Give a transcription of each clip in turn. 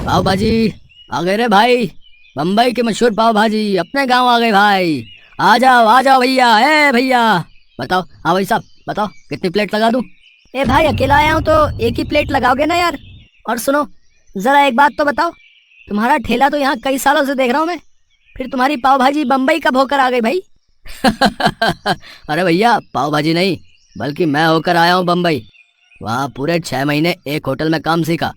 पाव भाजी आ गए रे भाई। बम्बई की मशहूर पाव भाजी अपने गांव आ गए भाई। आ जाओ भैया। ए भैया बताओ। हाँ भाई साहब बताओ कितनी प्लेट लगा दूं। ए भाई अकेला आया हूँ तो एक ही प्लेट लगाओगे ना यार। और सुनो जरा एक बात तो बताओ, तुम्हारा ठेला तो यहाँ कई सालों से देख रहा हूँ मैं, फिर तुम्हारी पाव भाजी बम्बई कब होकर आ गई भाई? अरे भैया पाव भाजी नहीं बल्कि मैं होकर आया हूँ बम्बई। वहाँ पूरे 6 महीने एक होटल में काम सीखा।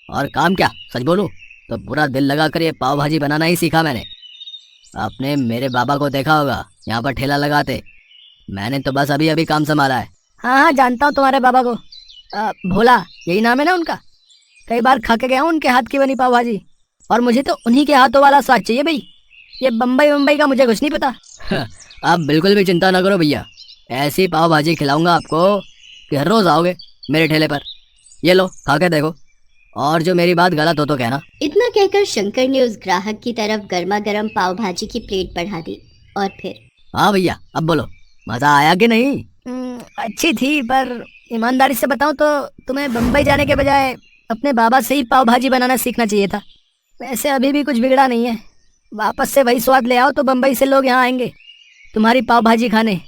और काम क्या, सच बोलूं तो पूरा दिल लगा कर ये पाव भाजी बनाना ही सीखा मैंने। आपने मेरे बाबा को देखा होगा यहाँ पर ठेला लगाते, मैंने तो बस अभी अभी काम संभाला है। हाँ हाँ जानता हूँ तुम्हारे बाबा को, भोला यही नाम है ना उनका। कई बार खा के गया हूँ उनके हाथ की बनी पाव भाजी, और मुझे तो उन्हीं के हाथों वाला स्वाद चाहिए भाई। ये बम्बई मुंबई का मुझे कुछ नहीं पता। आप बिल्कुल भी चिंता ना करो भैया, ऐसी पाव भाजी खिलाऊंगा आपको कि हर रोज आओगे मेरे ठेले पर। ये लो खा के देखो, और जो मेरी बात गलत हो तो कहना। इतना कहकर शंकर ने उस ग्राहक की तरफ गर्मा गर्म पाव भाजी की प्लेट बढ़ा दी और फिर, हाँ भैया अब बोलो मजा आया कि नहीं? अच्छी थी, पर ईमानदारी से बताऊं तो तुम्हें बम्बई जाने के बजाय अपने बाबा से ही पाव भाजी बनाना सीखना चाहिए था। वैसे अभी भी कुछ बिगड़ा नहीं है, वापस से वही स्वाद ले आओ तो बम्बई से लोग यहाँ आएंगे तुम्हारी पाव भाजी खाने।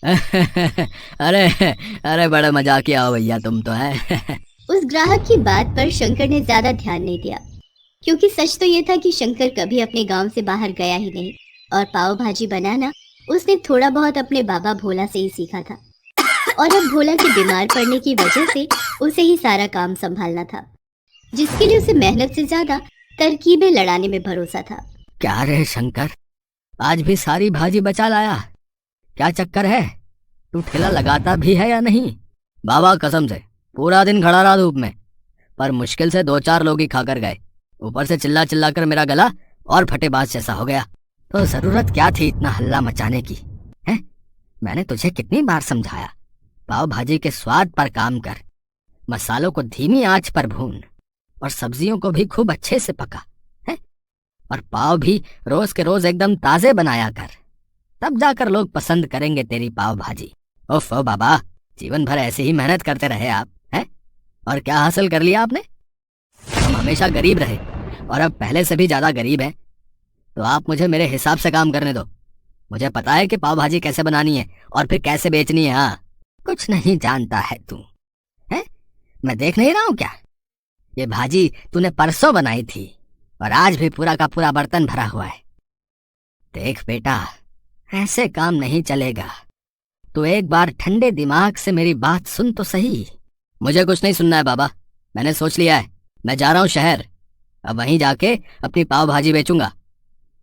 अरे अरे बड़ा मजाकिया हो भैया तुम तो है। उस ग्राहक की बात पर शंकर ने ज्यादा ध्यान नहीं दिया, क्योंकि सच तो ये था कि शंकर कभी अपने गांव से बाहर गया ही नहीं, और पाव भाजी बनाना उसने थोड़ा बहुत अपने बाबा भोला से ही सीखा था। और अब भोला के बीमार पड़ने की वजह से उसे ही सारा काम संभालना था, जिसके लिए उसे मेहनत से ज्यादा तरकीबें लड़ाने में भरोसा था। क्या रे शंकर, आज भी सारी भाजी बचा लाया? क्या चक्कर है, तू ठेला लगाता भी है या नहीं? बाबा कसम से पूरा दिन खड़ा रहा धूप में, पर मुश्किल से 2-4 लोग ही खाकर गए। ऊपर से चिल्ला चिल्ला कर मेरा गला और फटेबाज जैसा हो गया। तो जरूरत क्या थी इतना हल्ला मचाने की? हैं? मैंने तुझे कितनी बार समझाया, पाव भाजी के स्वाद पर काम कर, मसालों को धीमी आंच पर भून, और सब्जियों को भी खूब अच्छे से पका है, और पाव भी रोज के रोज एकदम ताजे बनाया कर, तब जाकर लोग पसंद करेंगे तेरी पाव भाजी। ओफ ओ बाबा, जीवन भर ऐसे ही मेहनत करते रहे आप हैं, और क्या हासिल कर लिया आपने? हम हमेशा गरीब रहे और अब पहले से भी ज्यादा गरीब हैं। तो आप मुझे मेरे हिसाब से काम करने दो। मुझे पता है कि पाव भाजी कैसे बनानी है और फिर कैसे बेचनी है। हाँ कुछ नहीं जानता है तू, है? मैं देख नहीं रहा हूँ क्या? ये भाजी तूने परसों बनाई थी और आज भी पूरा का पूरा बर्तन भरा हुआ है। देख बेटा, ऐसे काम नहीं चलेगा। तो एक बार ठंडे दिमाग से मेरी बात सुन तो सही। मुझे कुछ नहीं सुनना है बाबा, मैंने सोच लिया है, मैं जा रहा हूँ शहर। अब वहीं जाके अपनी पाव भाजी बेचूंगा।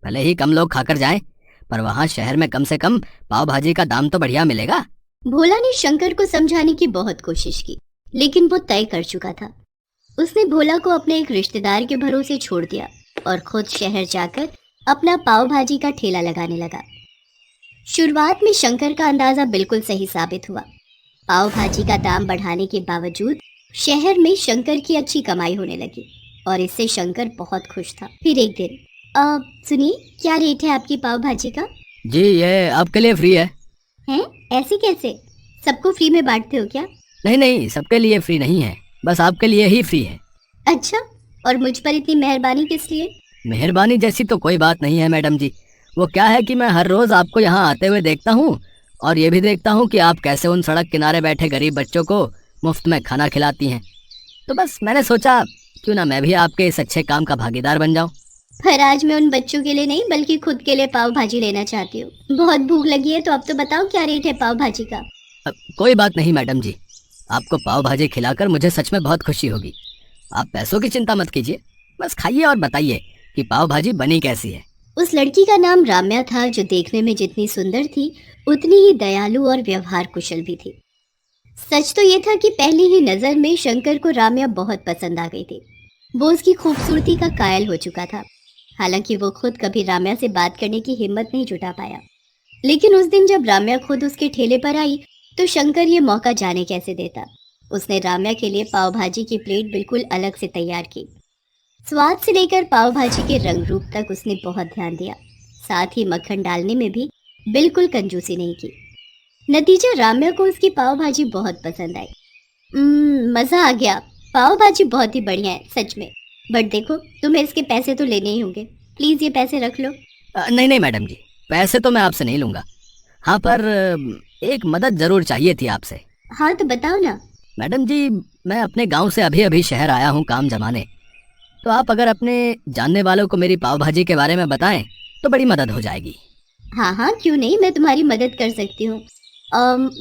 भले ही कम लोग खाकर जाएं, पर वहाँ शहर में कम से कम पाव भाजी का दाम तो बढ़िया मिलेगा। भोला ने शंकर को समझाने की बहुत कोशिश की, लेकिन वो तय कर चुका था। उसने भोला को अपने एक रिश्तेदार के भरोसे छोड़ दिया और खुद शहर जाकर अपना पाव भाजी का ठेला लगाने लगा। शुरुआत में शंकर का अंदाजा बिल्कुल सही साबित हुआ। पाव भाजी का दाम बढ़ाने के बावजूद शहर में शंकर की अच्छी कमाई होने लगी, और इससे शंकर बहुत खुश था। फिर एक दिन, सुनिए, क्या रेट है आपकी पाव भाजी का? जी ये आपके लिए फ्री है। हैं? ऐसे कैसे? सबको फ्री में बांटते हो क्या? नहीं नहीं, सबके लिए फ्री नहीं है, बस आपके लिए ही फ्री है। अच्छा, और मुझ पर इतनी मेहरबानी किस लिए? मेहरबानी जैसी तो कोई बात नहीं है मैडम जी। वो क्या है कि मैं हर रोज आपको यहाँ आते हुए देखता हूँ, और ये भी देखता हूँ कि आप कैसे उन सड़क किनारे बैठे गरीब बच्चों को मुफ्त में खाना खिलाती हैं। तो बस मैंने सोचा क्यों ना मैं भी आपके इस अच्छे काम का भागीदार बन जाऊँ। पर आज मैं उन बच्चों के लिए नहीं बल्कि खुद के लिए पाव भाजी लेना चाहती हूँ। बहुत भूख लगी है, तो अब तो बताओ क्या रेट है पाव भाजी का? कोई बात नहीं मैडम जी, आपको पाव भाजी खिलाकर मुझे सच में बहुत खुशी होगी। आप पैसों की चिंता मत कीजिए, बस खाइए और बताइए कि पाव भाजी बनी कैसी है। उस लड़की का नाम राम्या था, जो देखने में जितनी सुंदर थी उतनी ही दयालु और व्यवहार कुशल भी थी। सच तो ये था कि पहली ही नजर में शंकर को राम्या बहुत पसंद आ गई थी। वो उसकी खूबसूरती का कायल हो चुका था। हालांकि वो खुद कभी राम्या से बात करने की हिम्मत नहीं जुटा पाया, लेकिन उस दिन जब राम्या खुद उसके ठेले पर आई तो शंकर ये मौका जाने कैसे देता। उसने राम्या के लिए पाव भाजी की प्लेट बिल्कुल अलग से तैयार की। स्वाद से लेकर पाव भाजी के रंग रूप तक उसने बहुत ध्यान दिया, साथ ही मक्खन डालने में भी बिल्कुल कंजूसी नहीं की। नतीजा, राम्या को उसकी पाव भाजी बहुत पसंद आई। मज़ा आ गया, पाव भाजी बहुत ही बढ़िया है सच में। बट देखो, तुम्हें इसके पैसे तो लेने ही होंगे। प्लीज ये पैसे रख लो। नहीं नहीं मैडम जी, पैसे तो मैं आपसे नहीं लूँगा। हाँ पर एक मदद ज़रूर चाहिए थी आपसे। हाँ तो बताओ ना। मैडम जी, मैं अपने गांव से अभी अभी शहर आया हूँ काम जमाने, तो आप अगर अपने जानने वालों को मेरी पाव भाजी के बारे में बताएं तो बड़ी मदद हो जाएगी। हाँ हाँ, क्यों नहीं, मैं तुम्हारी मदद कर सकती हूँ।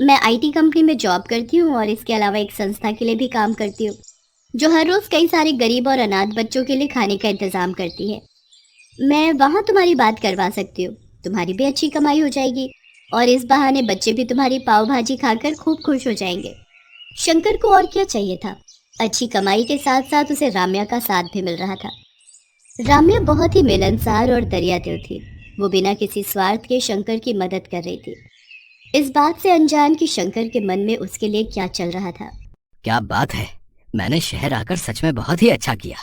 मैं आईटी कंपनी में जॉब करती हूँ और इसके अलावा एक संस्था के लिए भी काम करती हूँ, जो हर रोज़ कई सारे गरीब और अनाथ बच्चों के लिए खाने का इंतज़ाम करती है। मैं वहाँ तुम्हारी बात करवा सकती हूँ, तुम्हारी भी अच्छी कमाई हो जाएगी और इस बहाने बच्चे भी तुम्हारी पाव भाजी खाकर खूब खुश हो जाएंगे। शंकर को और क्या चाहिए था। अच्छी कमाई के साथ साथ उसे राम्या का साथ भी मिल रहा था। राम्या बहुत ही मिलनसार और दरियादिल थी। वो बिना किसी स्वार्थ के शंकर की मदद कर रही थी, इस बात से अनजान कि शंकर के मन में उसके लिए क्या चल रहा था। क्या बात है, मैंने शहर आकर सच में बहुत ही अच्छा किया।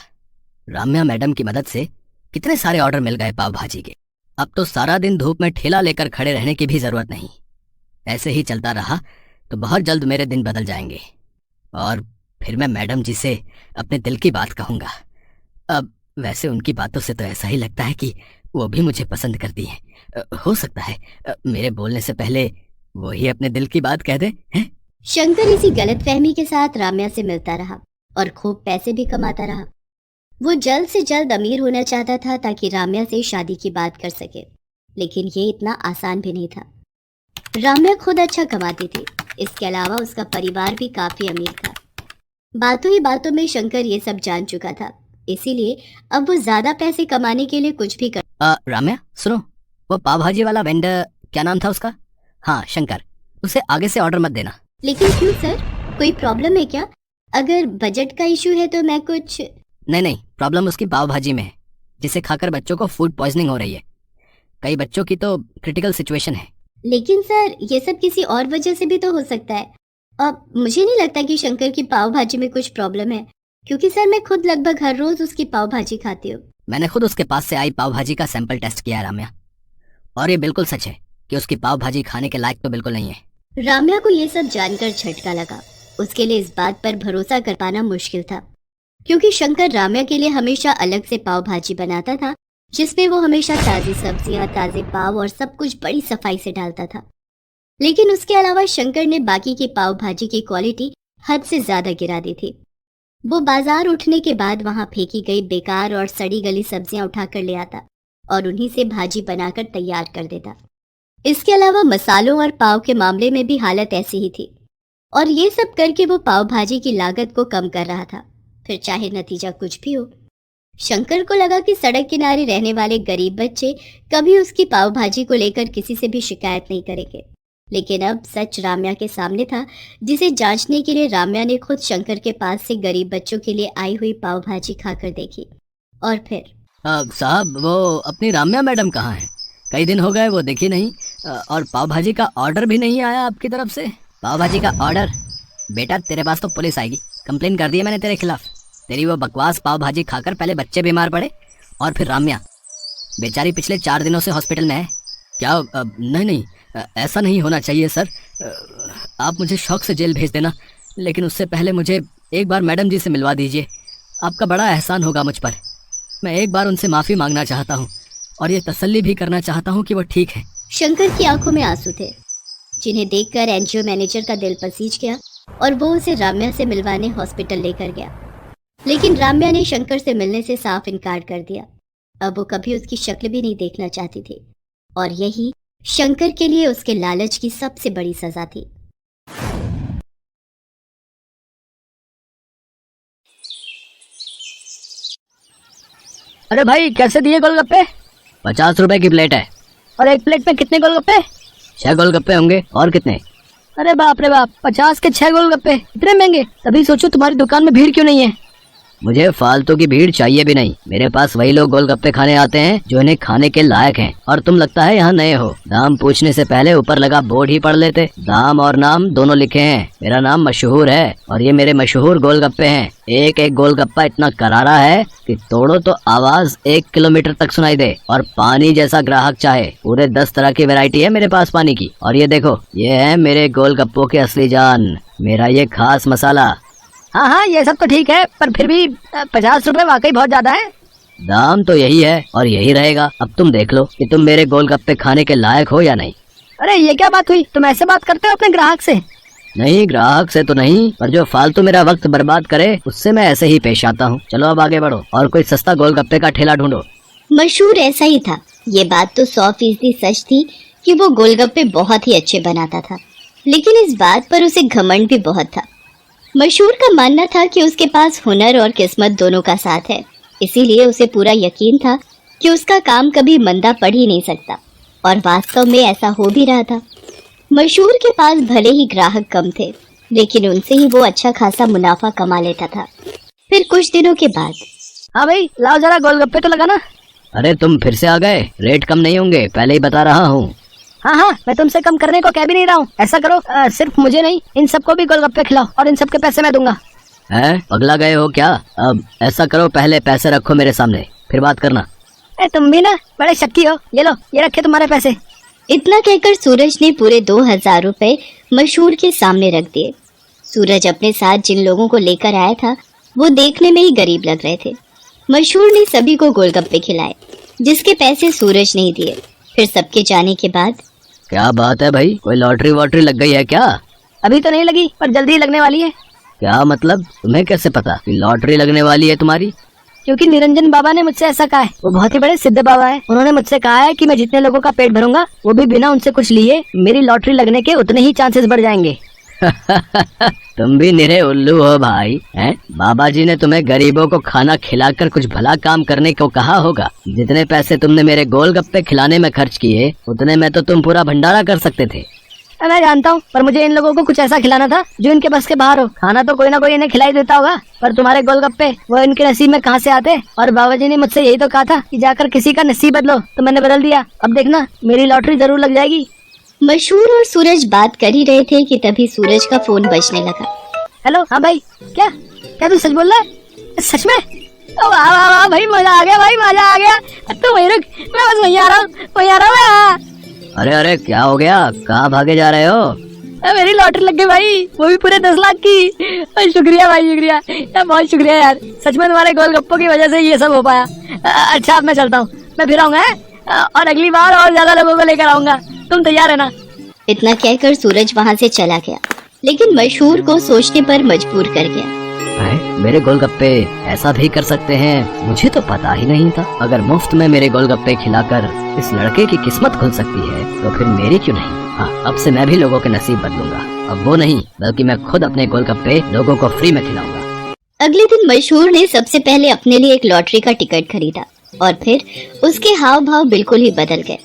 राम्या मैडम की मदद से कितने सारे ऑर्डर मिल गए पाव भाजी के। अब तो सारा दिन धूप में ठेला लेकर खड़े रहने की भी जरूरत नहीं। ऐसे ही चलता रहा तो बहुत जल्द मेरे दिन बदल जाएंगे और फिर मैं मैडम जी से अपने दिल की बात कहूँगा। अब वैसे उनकी बातों से तो ऐसा ही लगता है कि वो भी मुझे पसंद करती हैं। हो सकता है मेरे बोलने से पहले वो ही अपने दिल की बात कह दे हैं? शंकर इसी गलतफहमी के साथ राम्या से मिलता रहा और खूब पैसे भी कमाता रहा। वो जल्द से जल्द अमीर होना चाहता था ताकि राम्या से शादी की बात कर सके, लेकिन ये इतना आसान भी नहीं था। राम्या खुद अच्छा कमाती थी, इसके अलावा उसका परिवार भी काफी अमीर था। बातों ही बातों में शंकर ये सब जान चुका था, इसीलिए अब वो ज्यादा पैसे कमाने के लिए कुछ भी कर। राम्या सुनो, वो पाव भाजी वाला वेंडर क्या नाम था उसका? हाँ शंकर, उसे आगे से ऑर्डर मत देना। लेकिन क्यों सर, कोई प्रॉब्लम है क्या? अगर बजट का इशू है तो मैं कुछ। नहीं, प्रॉब्लम उसकी पाव भाजी में है, जिसे खाकर बच्चों को फूड पॉइजनिंग हो रही है। कई बच्चों की तो क्रिटिकल सिचुएशन है। लेकिन सर, ये सब किसी और वजह से भी तो हो सकता है। अब मुझे नहीं लगता कि शंकर की पाव भाजी में कुछ प्रॉब्लम है, क्योंकि सर मैं खुद लगभग हर रोज उसकी पाव भाजी खाती हूँ। मैंने खुद उसके पास से आई पाव भाजी का सैंपल टेस्ट किया है राम्या, और ये बिल्कुल सच है कि उसकी पाव भाजी खाने के लायक तो बिल्कुल नहीं है। राम्या को ये सब जानकर झटका लगा। उसके लिए इस बात पर भरोसा कर पाना मुश्किल था, क्योंकि शंकर राम्या के लिए हमेशा अलग से पाव भाजी बनाता था, जिसमें वो हमेशा ताज़ी सब्जियां, ताज़े पाव और सब कुछ बड़ी सफाई से डालता था। लेकिन उसके अलावा शंकर ने बाकी की पाव भाजी की क्वालिटी हद से ज़्यादा गिरा दी थी। वो बाजार उठने के बाद वहां फेंकी गई बेकार और सड़ी गली सब्जियां उठाकर ले आता और उन्हीं से भाजी बनाकर तैयार कर देता। इसके अलावा मसालों और पाव के मामले में भी हालत ऐसी ही थी, और ये सब करके वो पाव भाजी की लागत को कम कर रहा था, फिर चाहे नतीजा कुछ भी हो। शंकर को लगा कि सड़क किनारे रहने वाले गरीब बच्चे कभी उसकी पाव भाजी को लेकर किसी से भी शिकायत नहीं करेंगे। लेकिन अब सच राम्या के सामने था, जिसे जांचने के लिए राम्या ने खुद शंकर के पास से गरीब बच्चों के लिए आई हुई पाव भाजी खाकर देखी। और फिर साहब, वो अपनी राम्या मैडम कहाँ है? कई दिन हो गए वो देखी नहीं, और पाव भाजी का ऑर्डर भी नहीं आया आपकी तरफ से। पाव भाजी का ऑर्डर? बेटा तेरे पास तो पुलिस आएगी, कंप्लेन कर दी है मैंने तेरे खिलाफ। तेरी वो बकवास पाव भाजी खाकर पहले बच्चे बीमार पड़े और फिर राम्या बेचारी पिछले 4 दिनों से हॉस्पिटल में है। क्या? नहीं, ऐसा नहीं होना चाहिए सर। आप मुझे शौक से जेल भेज देना, लेकिन उससे पहले मुझे एक बार मैडम जी से मिलवा दीजिए। आपका बड़ा एहसान होगा मुझ पर। मैं एक बार उनसे माफ़ी मांगना चाहता हूँ और ये तसल्ली भी करना चाहता हूँ कि वो ठीक है। शंकर की आंखों में आंसू थे, जिन्हें देखकर एनजीओ मैनेजर का दिल पसीज गया और वो उसे राम्या से मिलवाने हॉस्पिटल लेकर गया। लेकिन राम्या ने शंकर से मिलने से साफ इनकार कर दिया। अब वो कभी उसकी शक्ल भी नहीं देखना चाहती थी, और यही शंकर के लिए उसके लालच की सबसे बड़ी सजा थी। अरे भाई, कैसे दिए गोलगप्पे? 50 रुपए की प्लेट है। और एक प्लेट में कितने गोलगप्पे? 6 गोलगप्पे होंगे। और कितने? अरे बाप रे बाप, 50 के 6 गोलगप्पे, इतने महंगे? तभी सोचो तुम्हारी दुकान में भीड़ क्यों नहीं है। मुझे फालतू की भीड़ चाहिए भी नहीं। मेरे पास वही लोग गोलगप्पे खाने आते हैं जो इन्हें खाने के लायक हैं, और तुम लगता है यहाँ नए हो। दाम पूछने से पहले ऊपर लगा बोर्ड ही पढ़ लेते। दाम और नाम दोनों लिखे हैं। मेरा नाम मशहूर है और ये मेरे मशहूर गोलगप्पे हैं। एक एक गोलगप्पा इतना करारा है कि तोड़ो तो आवाज 1 किलोमीटर तक सुनाई दे, और पानी जैसा ग्राहक चाहे। पूरे 10 तरह की वैरायटी है मेरे पास पानी की। और ये देखो, ये है मेरे गोलगप्पों की असली जान, मेरा ये खास मसाला। हाँ हाँ ये सब तो ठीक है, पर फिर भी 50 रुपए वाकई बहुत ज्यादा है। दाम तो यही है और यही रहेगा। अब तुम देख लो कि तुम मेरे गोलगप्पे खाने के लायक हो या नहीं। अरे ये क्या बात हुई, तुम ऐसे बात करते हो अपने ग्राहक से? नहीं, ग्राहक से तो नहीं, पर जो फालतू मेरा वक्त बर्बाद करे उससे मैं ऐसे ही पेश आता हूँ। चलो अब आगे बढ़ो और कोई सस्ता गोलगप्पे का ठेला ढूंढो। मशहूर ऐसा ही था। ये बात तो 100% सच थी कि वो गोलगप्पे बहुत ही अच्छे बनाता था, लेकिन इस बात पर उसे घमंड भी बहुत था। मशहूर का मानना था कि उसके पास हुनर और किस्मत दोनों का साथ है, इसीलिए उसे पूरा यकीन था कि उसका काम कभी मंदा पड़ ही नहीं सकता, और वास्तव में ऐसा हो भी रहा था। मशहूर के पास भले ही ग्राहक कम थे, लेकिन उनसे ही वो अच्छा खासा मुनाफा कमा लेता था। फिर कुछ दिनों के बाद, हाँ भाई लाओ जरा गोलगप्पे तो लगाना। अरे तुम फिर से आ गए, रेट कम नहीं होंगे, पहले ही बता रहा हूँ। हाँ हाँ मैं तुमसे कम करने को कह भी नहीं रहा हूँ। ऐसा करो सिर्फ मुझे नहीं, इन सबको भी गोलगप्पे खिलाओ और इन सबके पैसे मैं दूंगा। हैं, पगला गए हो क्या? अब ऐसा करो, पहले पैसे रखो मेरे सामने, फिर बात करना। तुम भी ना बड़े शक्की हो, ये लो, ये रखे तुम्हारे पैसे। इतना कहकर सूरज ने पूरे 2000 रुपए मशहूर के सामने रख दिए। सूरज अपने साथ जिन लोगों को लेकर आया था वो देखने में ही गरीब लग रहे थे। मशहूर ने सभी को गोलगप्पे खिलाए, जिसके पैसे सूरज नहीं दिए। फिर सबके जाने के बाद, क्या बात है भाई, कोई लॉटरी वॉटरी लग गई है क्या? अभी तो नहीं लगी, पर जल्दी लगने वाली है। क्या मतलब, तुम्हें कैसे पता कि लॉटरी लगने वाली है तुम्हारी? क्योंकि निरंजन बाबा ने मुझसे ऐसा कहा है। वो बहुत ही बड़े सिद्ध बाबा है। उन्होंने मुझसे कहा है कि मैं जितने लोगों का पेट भरूंगा वो भी बिना उनसे कुछ लिए मेरी लॉटरी लगने के उतने ही चांसेस बढ़ जाएंगे। तुम भी निरे उल्लू हो भाई, हैं? बाबा जी ने तुम्हें गरीबों को खाना खिलाकर कुछ भला काम करने को कहा होगा। जितने पैसे तुमने मेरे गोलगप्पे खिलाने में खर्च किए उतने में तो तुम पूरा भंडारा कर सकते थे। मैं जानता हूँ, पर मुझे इन लोगों को कुछ ऐसा खिलाना था जो इनके बस के बाहर हो। खाना तो कोई ना कोई इन्हें खिलाई देता होगा, पर तुम्हारे गोलगप्पे वो इनके नसीब में कहाँ से आते? और बाबा जी ने मुझसे यही तो कहा था कि जाकर किसी का नसीब बदलो, तो मैंने बदल दिया। अब देखना मेरी लॉटरी जरूर लग जाएगी। मशहूर और सूरज बात कर ही रहे थे कि तभी सूरज का फोन बजने लगा। हेलो, हाँ भाई, क्या क्या तू सच बोल रहा है? सच में? वाह वाह वाह भाई, मजा आ गया भाई, मजा आ गया। तो वहीं रुक, मैं बस वहीं आ रहा हूँ, वहीं आ रहा हूँ। अरे अरे क्या हो गया, कहाँ भागे जा रहे हो? मेरी लॉटरी लग गई भाई, वो भी पूरे 10 लाख की। शुक्रिया भाई, शुक्रिया यार, बहुत शुक्रिया यार। सच में तुम्हारे गोलगप्पों की वजह से ये सब हो पाया। अच्छा अब मैं चलता हूँ, मैं फिर आऊंगा और अगली बार और ज्यादा लोगों को लेकर आऊंगा। तुम तैयार है ना? इतना कहकर सूरज वहाँ से चला गया, लेकिन मशहूर को सोचने पर मजबूर कर गया। मेरे गोलगप्पे ऐसा भी कर सकते हैं, मुझे तो पता ही नहीं था। अगर मुफ्त में मेरे गोलगप्पे खिलाकर इस लड़के की किस्मत खुल सकती है तो फिर मेरी क्यों नहीं? हाँ, अब से मैं भी लोगों के नसीब बदलूंगा। अब वो नहीं, बल्कि मैं खुद अपने गोलगप्पे लोगों को फ्री में खिलाऊंगा। अगले दिन मशहूर ने सबसे पहले अपने लिए एक लॉटरी का टिकट खरीदा और फिर उसके हाव भाव बिल्कुल ही बदल गए।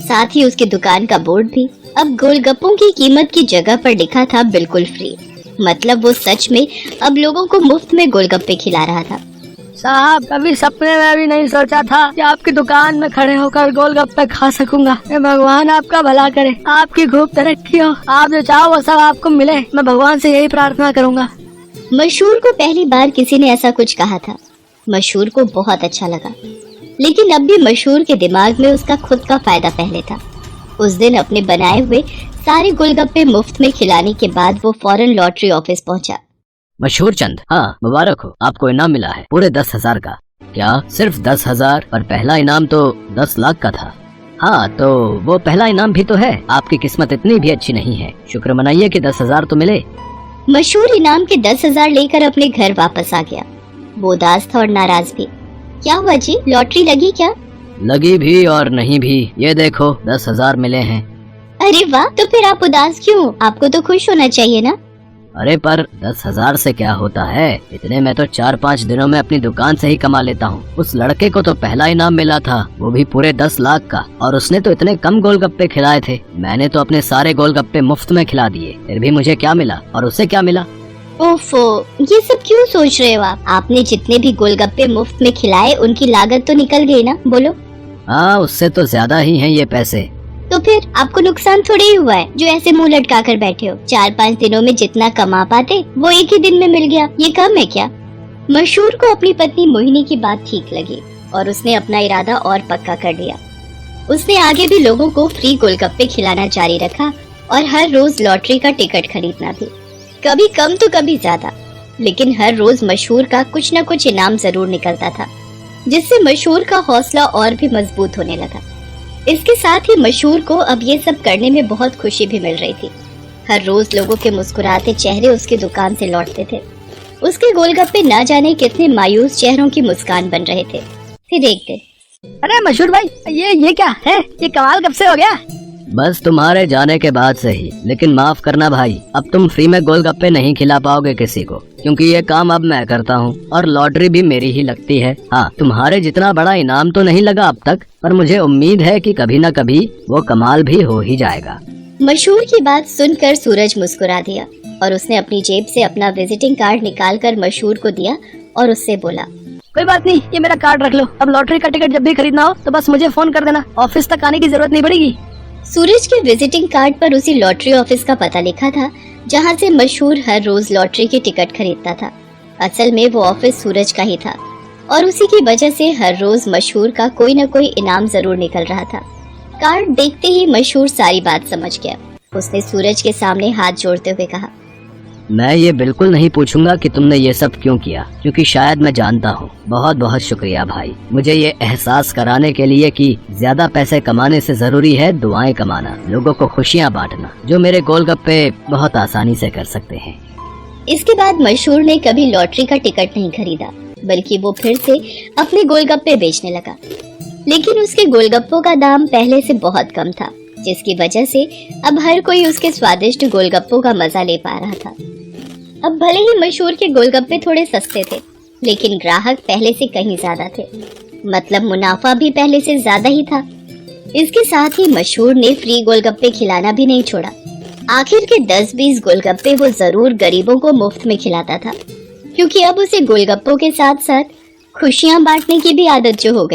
साथ ही उसकी दुकान का बोर्ड भी अब गोलगप्पों की कीमत की जगह पर लिखा था बिल्कुल फ्री। मतलब वो सच में अब लोगों को मुफ्त में गोलगप्पे खिला रहा था। साहब, कभी सपने में भी नहीं सोचा था कि आपकी दुकान में खड़े होकर गोलगप्पे खा सकूंगा। भगवान आपका भला करे, आपकी खूब तरक्की हो, आप जो चाहो वो सब आपको मिले। मैं भगवान से यही प्रार्थना करूंगा। मशहूर को पहली बार किसी ने ऐसा कुछ कहा था। मशहूर को बहुत अच्छा लगा, लेकिन अब भी मशहूर के दिमाग में उसका खुद का फायदा पहले था। उस दिन अपने बनाए हुए सारे गोलगप्पे मुफ्त में खिलाने के बाद वो फौरन लॉटरी ऑफिस पहुंचा। मशहूर चंद, हाँ मुबारक हो, आपको इनाम मिला है पूरे 10,000 का। क्या सिर्फ 10,000? और पहला इनाम तो 10 लाख का था। हाँ तो वो पहला इनाम भी तो है। आपकी किस्मत इतनी भी अच्छी नहीं है, शुक्र मनाइए कि 10,000 तो मिले। मशहूर इनाम के 10,000 लेकर अपने घर वापस आ गया। वो उदास था और नाराज भी। क्या हुआ जी, लॉटरी लगी क्या? लगी भी और नहीं भी, ये देखो 10,000 मिले हैं। अरे वाह, तो फिर आप उदास क्यों? आपको तो खुश होना चाहिए ना। अरे पर 10,000 से क्या होता है, इतने में तो 4-5 दिनों में अपनी दुकान से ही कमा लेता हूँ। उस लड़के को तो पहला इनाम मिला था, वो भी पूरे 10 लाख का, और उसने तो इतने कम गोलगप्पे खिलाए थे। मैंने तो अपने सारे गोलगप्पे मुफ्त में खिला दिए, फिर भी मुझे क्या मिला और उससे क्या मिला? ओफो, ये सब क्यों सोच रहे हो आप? आपने जितने भी गोलगप्पे मुफ्त में खिलाए उनकी लागत तो निकल गई ना, बोलो। हाँ, उससे तो ज्यादा ही हैं ये पैसे। तो फिर आपको नुकसान थोड़ी ही हुआ है जो ऐसे मुंह लटका कर बैठे हो। 4-5 दिनों में जितना कमा पाते वो एक ही दिन में मिल गया, ये कम है क्या? मशहूर को अपनी पत्नी मोहिनी की बात ठीक लगी और उसने अपना इरादा और पक्का कर लिया। उसने आगे भी लोगों को फ्री गोलगप्पे खिलाना जारी रखा और हर रोज लॉटरी का टिकट खरीदना भी, कभी कम तो कभी ज्यादा। लेकिन हर रोज मशहूर का कुछ न कुछ इनाम जरूर निकलता था, जिससे मशहूर का हौसला और भी मजबूत होने लगा। इसके साथ ही मशहूर को अब ये सब करने में बहुत खुशी भी मिल रही थी। हर रोज लोगों के मुस्कुराते चेहरे उसकी दुकान से लौटते थे। उसके गोलगप्पे न जाने कितने मायूस चेहरों की मुस्कान बन रहे थे। फिर एक दिन, अरे मशहूर भाई, ये क्या है? ये कमाल कब से हो गया? बस तुम्हारे जाने के बाद से ही। लेकिन माफ करना भाई, अब तुम फ्री में गोलगप्पे नहीं खिला पाओगे किसी को, क्योंकि ये काम अब मैं करता हूँ और लॉटरी भी मेरी ही लगती है। हाँ, तुम्हारे जितना बड़ा इनाम तो नहीं लगा अब तक, पर मुझे उम्मीद है कि कभी न कभी वो कमाल भी हो ही जाएगा। मशहूर की बात सुनकर सूरज मुस्कुरा दिया और उसने अपनी जेब से अपना विजिटिंग कार्ड निकालकर मशहूर को दिया और उससे बोला, कोई बात नहीं, ये मेरा कार्ड रख लो। अब लॉटरी का टिकट जब भी खरीदना हो तो बस मुझे फोन कर देना, ऑफिस तक आने की जरूरत नहीं पड़ेगी। सूरज के विजिटिंग कार्ड पर उसी लॉटरी ऑफिस का पता लिखा था जहां से मशहूर हर रोज लॉटरी के टिकट खरीदता था। असल में वो ऑफिस सूरज का ही था और उसी की वजह से हर रोज मशहूर का कोई न कोई इनाम जरूर निकल रहा था। कार्ड देखते ही मशहूर सारी बात समझ गया। उसने सूरज के सामने हाथ जोड़ते हुए कहा, मैं ये बिल्कुल नहीं पूछूंगा कि तुमने ये सब क्यों किया, क्योंकि शायद मैं जानता हूँ। बहुत बहुत शुक्रिया भाई, मुझे ये एहसास कराने के लिए कि ज्यादा पैसे कमाने से जरूरी है दुआएं कमाना, लोगों को खुशियाँ बांटना, जो मेरे गोलगप्पे बहुत आसानी से कर सकते हैं। इसके बाद मशहूर ने कभी लॉटरी का टिकट नहीं खरीदा, बल्कि वो फिर से अपने गोलगप्पे बेचने लगा। लेकिन उसके गोलगप्पों का दाम पहले से बहुत कम था, जिसकी वजह से अब हर कोई उसके स्वादिष्ट गोलगप्पों का मजा ले पा रहा था। अब भले ही मशहूर के गोलगप्पे थोड़े सस्ते थे, लेकिन ग्राहक पहले से कहीं ज्यादा थे। मतलब मुनाफा भी पहले से ज्यादा ही था। इसके साथ ही मशहूर ने फ्री गोलगप्पे खिलाना भी नहीं छोड़ा। आखिर के 10-20 गोलगप्पे वो जरूर गरीबों को मुफ्त में खिलाता था, क्योंकि अब उसे गोलगप्पों के साथ साथ खुशियां बांटने की भी आदत जो हो गई।